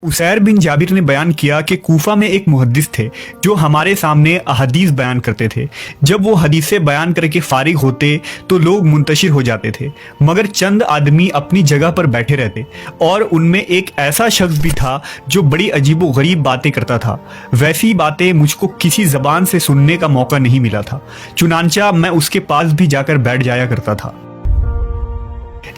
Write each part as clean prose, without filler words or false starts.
उसैर बिन जाबिर ने बयान किया कि कूफा में एक मुहद्दिस थे जो हमारे सामने अहदीस बयान करते थे। जब वो हदीसें बयान करके फारिग होते तो लोग मुंतशिर हो जाते थे, मगर चंद आदमी अपनी जगह पर बैठे रहते और उनमें एक ऐसा शख्स भी था जो बड़ी अजीबो गरीब बातें करता था। वैसी बातें मुझको किसी जबान से सुनने का मौका नहीं मिला था, चुनांचा मैं उसके पास भी जाकर बैठ जाया करता था।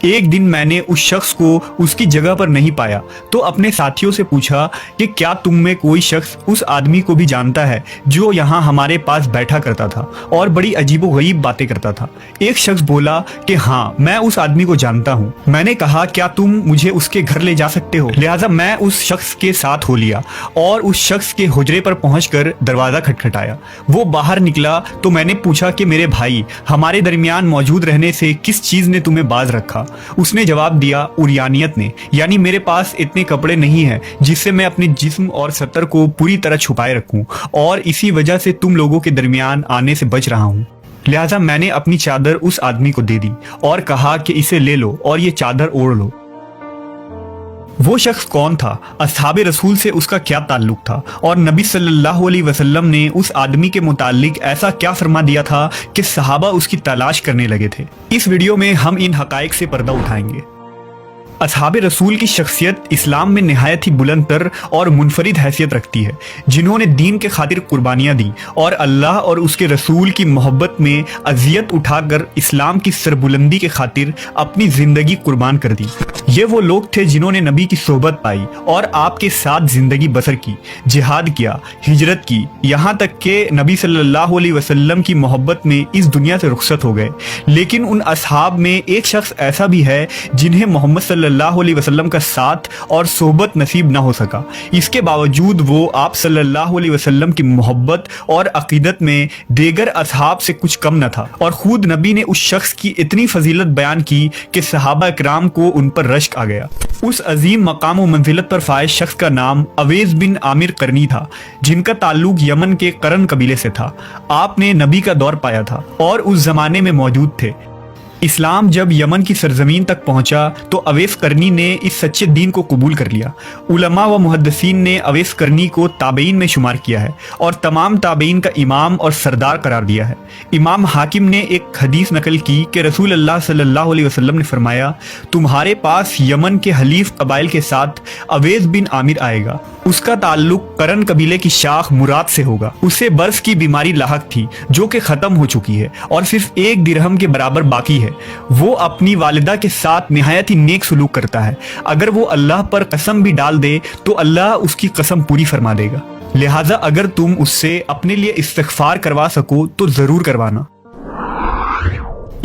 एक दिन मैंने उस शख्स को उसकी जगह पर नहीं पाया तो अपने साथियों से पूछा कि क्या तुम में कोई शख्स उस आदमी को भी जानता है जो यहाँ हमारे पास बैठा करता था और बड़ी अजीबोगरीब बातें करता था। एक शख्स बोला कि हाँ, मैं उस आदमी को जानता हूँ। मैंने कहा क्या तुम मुझे उसके घर ले जा सकते हो? लिहाजा मैं उस शख्स के साथ हो लिया और उस शख्स के हुजरे पर पहुंचकर दरवाजा खटखटाया। वो बाहर निकला तो मैंने पूछा कि मेरे भाई, हमारे दरमियान मौजूद रहने से किस चीज ने तुम्हें बाज रखा? उसने जवाब दिया, उरियानियत ने, यानी मेरे पास इतने कपड़े नहीं हैं जिससे मैं अपने जिस्म और सतर को पूरी तरह छुपाए रखूं और इसी वजह से तुम लोगों के दरमियान आने से बच रहा हूं। लिहाजा मैंने अपनी चादर उस आदमी को दे दी और कहा कि इसे ले लो और ये चादर ओढ़ लो। वो शख्स कौन था? अस्हाबे रसूल से उसका क्या ताल्लुक था? और नबी सल्लल्लाहु अलैहि वसल्लम ने उस आदमी के मुतालिक ऐसा क्या फरमा दिया था कि सहाबा उसकी तलाश करने लगे थे? इस वीडियो में हम इन हकाइक से पर्दा उठाएंगे। अस्हाबे रसूल की शख्सियत इस्लाम में निहायत ही बुलंद तर और मुनफरिद हैसियत रखती है, जिन्होंने दीन के खातिर कुर्बानियाँ दी और अल्लाह और उसके रसूल की मोहब्बत में अजियत उठाकर इस्लाम की सरबुलंदी के खातिर अपनी ज़िंदगी कुर्बान कर दी। ये वो लोग थे जिन्होंने नबी की सोहबत पाई और आपके साथ ज़िंदगी बसर की, जिहाद किया, हिजरत की, यहाँ तक कि नबी सल्लल्लाहु अलैहि वसल्लम की मोहब्बत में इस दुनिया से रुखसत हो गए। लेकिन उन असहाब में एक शख्स ऐसा भी है जिन्हें मोहम्मद सल्लल्लाहु अलैहि वसल्लम का साथ और सोहबत नसीब ना हो सका। इसके बावजूद वो आप सल्लल्लाहु अलैहि वसल्लम की मोहब्बत और अकीदत में दीगर असहाब से कुछ कम न था और खुद नबी ने उस शख्स की इतनी फजीलत बयान की कि सहाबा इकराम को उन पर रश्क आ गया। उस अजीम मकाम व मंजिलत पर फायज शख्स का नाम अवेस बिन आमिर करनी था, जिनका ताल्लुक यमन के करन कबीले से था। आपने नबी का दौर पाया था और उस जमाने में मौजूद थे। इस्लाम जब यमन की सरजमीन तक पहुंचा तो अवेस करनी ने इस सच्चे दीन को कबूल कर लिया। उलमा व मुहद्दिसीन ने अवेस करनी को ताबईन में शुमार किया है और तमाम ताबईन का इमाम और सरदार करार दिया है। इमाम हाकिम ने एक हदीस नकल की कि रसूल अल्लाह सल्लल्लाहु अलैहि वसल्लम ने फरमाया, तुम्हारे पास यमन के हलीफ कबाइल के साथ अवेस बिन आमिर आएगा। उसका ताल्लुक करन कबीले की शाख मुराद से होगा। उसे बर्फ की बीमारी लाहक थी जो कि खत्म हो चुकी है और सिर्फ 1 दिरहम के बराबर बाकी है। वो अपनी वालिदा के साथ निहायत ही नेक सलूक करता है। अगर वो अल्लाह पर कसम भी डाल दे तो अल्लाह उसकी कसम पूरी फरमा देगा। लिहाजा अगर तुम उससे अपने लिए इस्तिग़फ़ार करवा सको तो जरूर करवाना।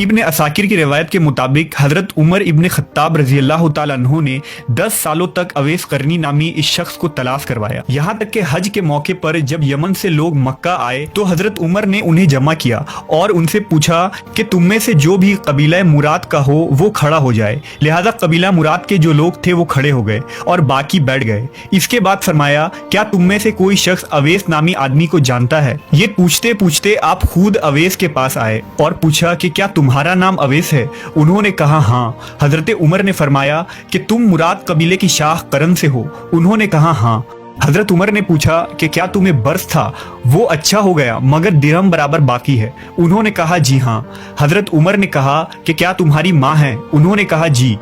इब्ने असाकिर की रिवायत के मुताबिक हज़रत उमर इब्ने खत्ताब रज़ी अल्लाह तआला अन्हु ने 10 सालों तक अवेस करनी नामी इस शख्स को तलाश करवाया। यहाँ तक कि हज के मौके पर जब यमन से लोग मक्का आए तो हज़रत उमर ने उन्हें जमा किया और उनसे पूछा कि तुम में से जो भी कबीला मुराद का हो वो खड़ा हो जाए। लिहाजा कबीला मुराद के जो लोग थे वो खड़े हो गए और बाकी बैठ गए। इसके बाद फरमाया, क्या तुम में से कोई शख्स अवेस नामी आदमी को जानता है? ये पूछते पूछते आप खुद अवेस के पास आए और पूछा कि क्या तुम्हारा नाम अवेस है? उन्होंने कहा हाँ। हजरत उमर ने फरमाया कि तुम मुराद कबीले की शाख करन से हो? उन्होंने कहा हाँ। हजरत उमर ने पूछा कि क्या तुम्हें बर्स था? वो अच्छा हो गया मगर दिरहम बराबर बाकी है। उन्होंने कहा जी हाँ। हजरत उमर ने कहा कि क्या तुम्हारी माँ है? उन्होंने कहा जी।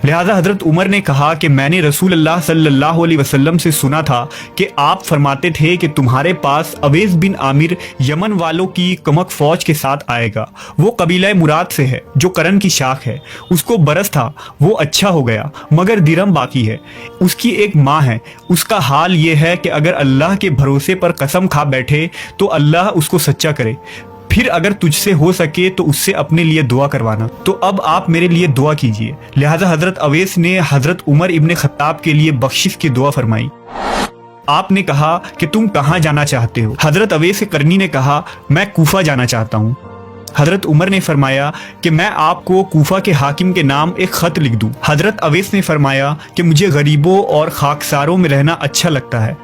लिहाजा हजरत उमर ने कहा कि मैंने रसूल अल्लाह सल्लल्लाहु अलैहि वसल्लम से सुना था कि आप फरमाते थे कि तुम्हारे पास अवेस बिन आमिर यमन वालों की कमक फौज के साथ आएगा। वो कबीला मुराद से है जो करन की शाख है। उसको बरस था, वो अच्छा हो गया मगर दिरहम बाकी है। उसकी एक माँ है। उसका हाल ये है कि अगर अल्लाह के भरोसे पर कसम खा बैठे तो अल्लाह उसको सच्चा करे। फिर अगर तुझसे हो सके तो उससे अपने लिए दुआ करवाना। तो अब आप मेरे लिए दुआ कीजिए। लिहाजा हजरत अवेस ने हजरत उमर इब्ने खत्ताब के लिए बख्शिश की दुआ फरमाई। आपने कहा कि तुम कहाँ जाना चाहते हो? हजरत अवेस करनी ने कहा, मैं कूफा जाना चाहता हूँ। हजरत उमर ने फरमाया कि मैं आपको कूफा के हाकिम के नाम एक खत लिख दूं। हजरत अवेस ने फरमाया कि मुझे गरीबों और खाकसारों में रहना अच्छा लगता है।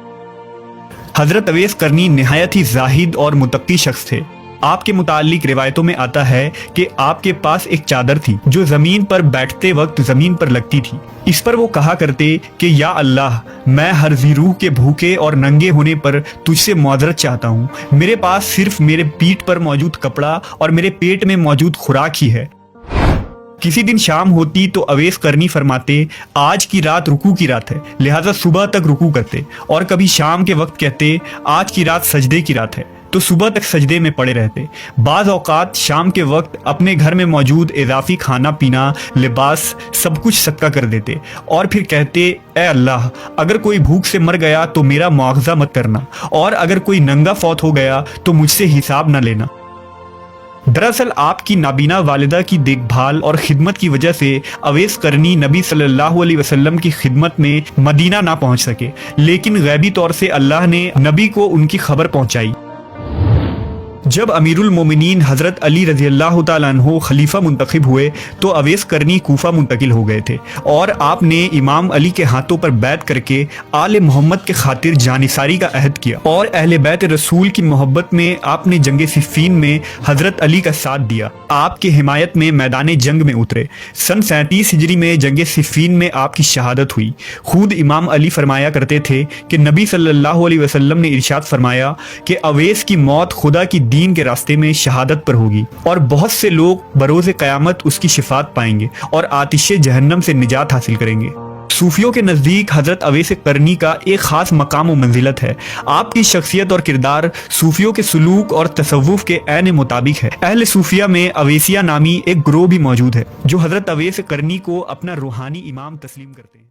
हजरत अवेस करनी निहायत ही जाहिद और मुत्तकी शख्स थे। آپ کے متعلق روایتوں میں آتا ہے کہ آپ کے پاس ایک چادر تھی جو زمین پر بیٹھتے وقت زمین پر لگتی تھی۔ اس پر وہ کہا کرتے کہ یا اللہ، میں ہر ذی روح کے بھوکے اور ننگے ہونے پر تجھ سے معذرت چاہتا ہوں۔ میرے پاس صرف میرے پیٹھ پر موجود کپڑا اور میرے پیٹ میں موجود خوراک ہی ہے۔ کسی دن شام ہوتی تو اویس قرنی فرماتے آج کی رات رکوع کی رات ہے، لہٰذا صبح تک رکوع کرتے، اور کبھی شام کے وقت کہتے آج کی رات سجدے کی رات ہے، تو صبح تک سجدے میں پڑے رہتے۔ بعض اوقات شام کے وقت اپنے گھر میں موجود اضافی کھانا پینا، لباس، سب کچھ صدقہ کر دیتے، اور پھر کہتے اے اللہ، اگر کوئی بھوک سے مر گیا تو میرا مواخذہ مت کرنا، اور اگر کوئی ننگا فوت ہو گیا تو مجھ سے حساب نہ لینا۔ دراصل آپ کی نابینا والدہ کی دیکھ بھال اور خدمت کی وجہ سے اویس قرنی نبی صلی اللہ علیہ وسلم کی خدمت میں مدینہ نہ پہنچ سکے، لیکن غیبی طور سے اللہ نے نبی کو ان کی خبر پہنچائی۔ جب امیر المومنین حضرت علی رضی اللہ تعالیٰ عنہ خلیفہ منتخب ہوئے تو اویس قرنی کوفہ منتقل ہو گئے تھے، اور آپ نے امام علی کے ہاتھوں پر بیعت کر کے آل محمد کے خاطر جانثاری کا عہد کیا، اور اہل بیت رسول کی محبت میں آپ نے جنگ صفین میں حضرت علی کا ساتھ دیا، آپ کی حمایت میں میدان جنگ میں اترے۔ سن 37 ہجری میں جنگ صفین میں آپ کی شہادت ہوئی۔ خود امام علی فرمایا کرتے تھے کہ نبی صلی اللہ علیہ وسلم نے ارشاد فرمایا کہ اویس کی موت خدا کی دین کے راستے میں شہادت پر ہوگی، اور بہت سے لوگ بروز قیامت اس کی شفاعت پائیں گے اور آتش جہنم سے نجات حاصل کریں گے۔ صوفیوں کے نزدیک حضرت اویس قرنی کا ایک خاص مقام و منزلت ہے۔ آپ کی شخصیت اور کردار صوفیوں کے سلوک اور تصوف کے عین مطابق ہے۔ اہل صوفیہ میں اویسیہ نامی ایک گروہ بھی موجود ہے جو حضرت اویس قرنی کو اپنا روحانی امام تسلیم کرتے ہیں۔